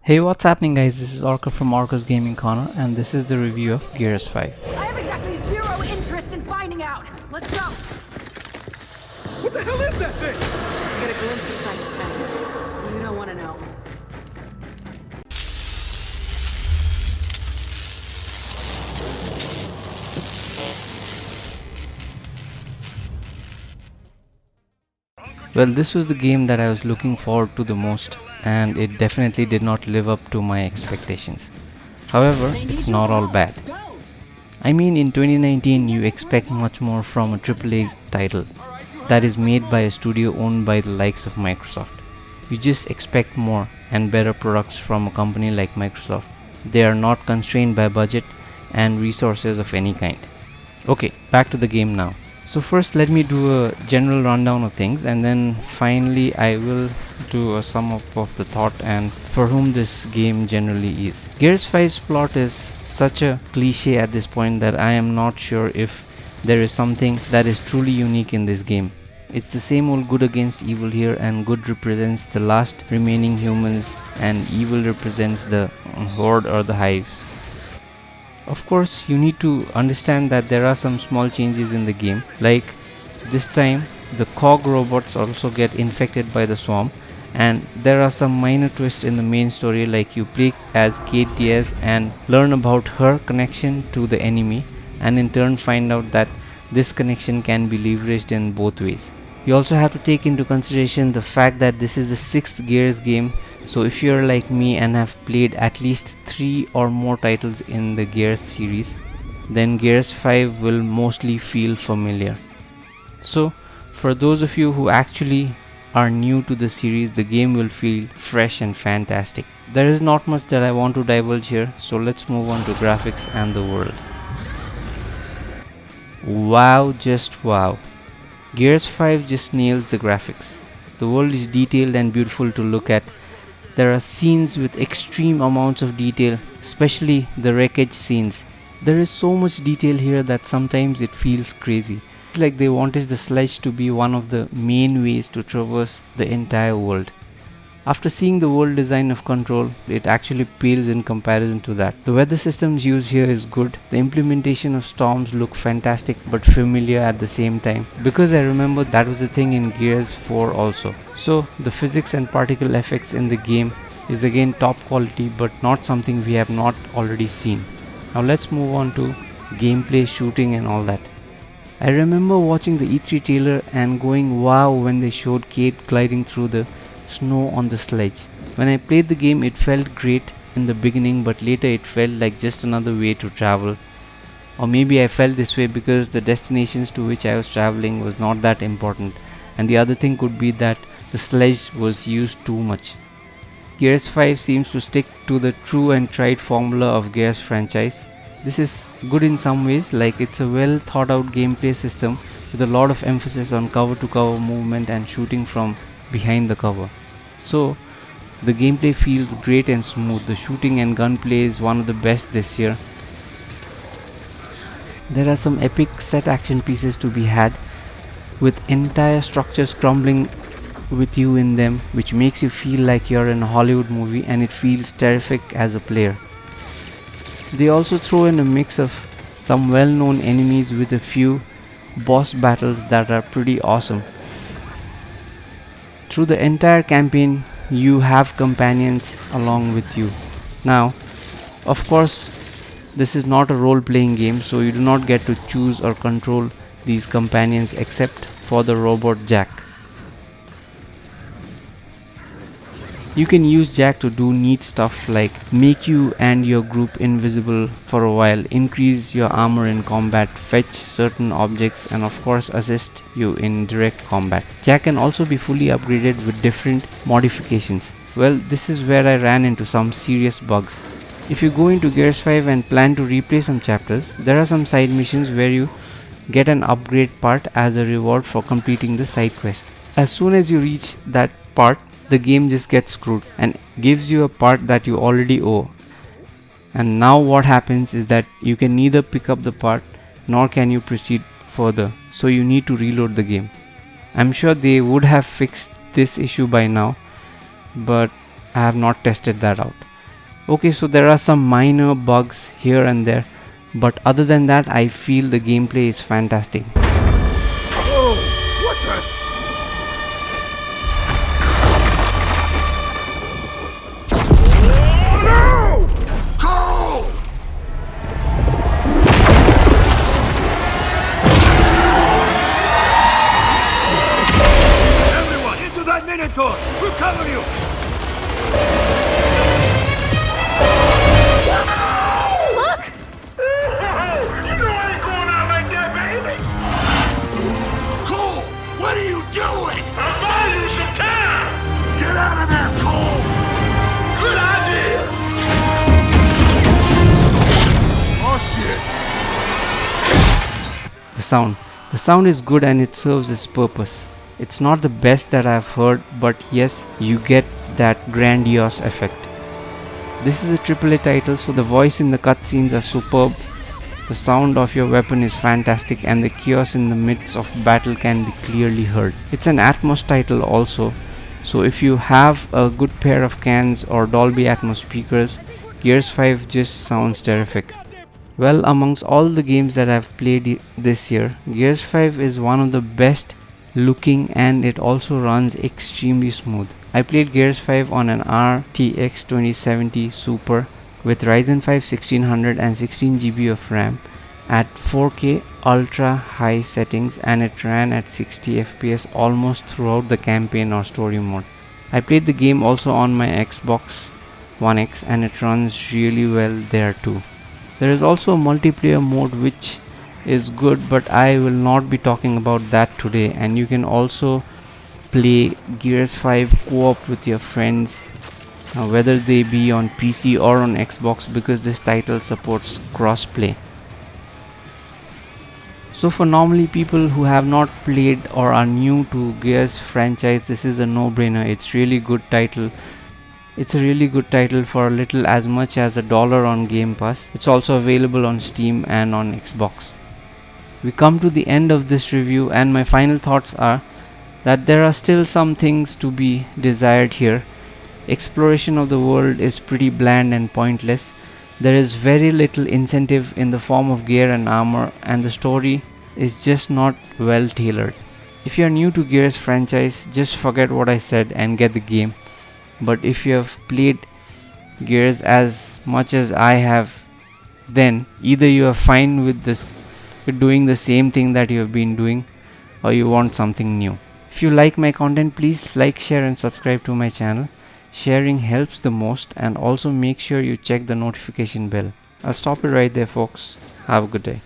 Hey, what's happening guys, this is Orka from Orka's Gaming Corner and this is the review of Gears 5. I have exactly zero interest in finding out. Let's go. What the hell is that thing? Get a glimpse inside its head. You don't want to know. Well, this was the game that I was looking forward to the most and it definitely did not live up to my expectations. However, it's not all bad. I mean, in 2019 you expect much more from a AAA title that is made by a studio owned by the likes of Microsoft. You just expect more and better products from a company like Microsoft. They are not constrained by budget and resources of any kind. Okay, back to the game now. So first let me do a general rundown of things and then finally I will do a sum up of the thought and for whom this game generally is. Gears 5's plot is such a cliche at this point that I am not sure if there is something that is truly unique in this game. It's the same old good against evil here, and good represents the last remaining humans and evil represents the horde or the hive. Of course, you need to understand that there are some small changes in the game, like this time the cog robots also get infected by the swarm, and there are some minor twists in the main story, like you play as Kate Diaz and learn about her connection to the enemy and in turn find out that this connection can be leveraged in both ways. You also have to take into consideration the fact that this is the 6th Gears game, so if you're like me and have played at least 3 or more titles in the Gears series, then Gears 5 will mostly feel familiar. So for those of you who actually are new to the series, the game will feel fresh and fantastic. There is not much that I want to divulge here, so let's move on to graphics and the world. Wow, just wow. Gears 5 just nails the graphics. The world is detailed and beautiful to look at. There are scenes with extreme amounts of detail, especially the wreckage scenes. There is so much detail here that sometimes it feels crazy. It's like they wanted the sledge to be one of the main ways to traverse the entire world. After seeing the world design of Control, it actually pales in comparison to that. The weather systems used here is good. The implementation of storms look fantastic but familiar at the same time, because I remember that was a thing in Gears 4 also. So the physics and particle effects in the game is again top quality, but not something we have not already seen. Now let's move on to gameplay, shooting and all that. I remember watching the E3 trailer and going wow when they showed Kate gliding through the snow on the sledge. When I played the game, it felt great in the beginning, but later it felt like just another way to travel. Or maybe I felt this way because the destinations to which I was traveling was not that important, and the other thing could be that the sledge was used too much. Gears 5 seems to stick to the true and tried formula of Gears franchise. This is good in some ways, like it's a well thought out gameplay system with a lot of emphasis on cover to cover movement and shooting from behind the cover. So the gameplay feels great and smooth. The shooting and gunplay is one of the best this year. There are some epic set action pieces to be had, with entire structures crumbling with you in them, which makes you feel like you're in a Hollywood movie, and it feels terrific as a player. They also throw in a mix of some well-known enemies with a few boss battles that are pretty awesome. Through the entire campaign, you have companions along with you. Now, of course, this is not a role-playing game, so you do not get to choose or control these companions except for the robot Jack. You can use Jack to do neat stuff like make you and your group invisible for a while, increase your armor in combat, fetch certain objects, and of course assist you in direct combat. Jack can also be fully upgraded with different modifications. Well, this is where I ran into some serious bugs. If you go into Gears 5 and plan to replay some chapters, there are some side missions where you get an upgrade part as a reward for completing the side quest. As soon as you reach that part, the game just gets screwed and gives you a part that you already owe. And now what happens is that you can neither pick up the part nor can you proceed further, so you need to reload the game. I'm sure they would have fixed this issue by now, but I have not tested that out. Okay, so there are some minor bugs here and there, but other than that, I feel the gameplay is fantastic. Whoa! What the? No! Cole! Everyone, into that Minotaur! We'll cover you! Look! You know I ain't going out like that, baby! Cole! What are you doing? I'm buying you some time! Get out of there, Cole! Good idea! Oh shit! The sound is good and it serves its purpose. It's not the best that I've heard, but yes, you get that grandiose effect. This is a AAA title, so the voice in the cutscenes are superb. The sound of your weapon is fantastic and the chaos in the midst of battle can be clearly heard. It's an Atmos title also, so if you have a good pair of cans or Dolby Atmos speakers, Gears 5 just sounds terrific. Well, amongst all the games that I've played this year, Gears 5 is one of the best looking and it also runs extremely smooth. I played Gears 5 on an RTX 2070 Super with Ryzen 5 1600 and 16GB of RAM at 4K ultra high settings, and it ran at 60 FPS almost throughout the campaign or story mode. I played the game also on my Xbox One X and it runs really well there too. There is also a multiplayer mode which is good, but I will not be talking about that today, and you can also play Gears 5 co-op with your friends, whether they be on PC or on Xbox, because this title supports crossplay. So for normally people who have not played or are new to Gears franchise, this is a no-brainer. It's really good title. It's a really good title for a little as much as $1 on Game Pass. It's also available on Steam and on Xbox. We come to the end of this review, and my final thoughts are that there are still some things to be desired here. Exploration of the world is pretty bland and pointless. There is very little incentive in the form of gear and armor, and the story is just not well tailored. If you are new to Gears franchise, just forget what I said and get the game. But if you have played Gears as much as I have, then either you are fine with this, with doing the same thing that you have been doing, or you want something new. If you like my content, please like, share and subscribe to my channel. Sharing helps the most, and also make sure you check the notification bell. I'll stop it right there, folks. Have a good day.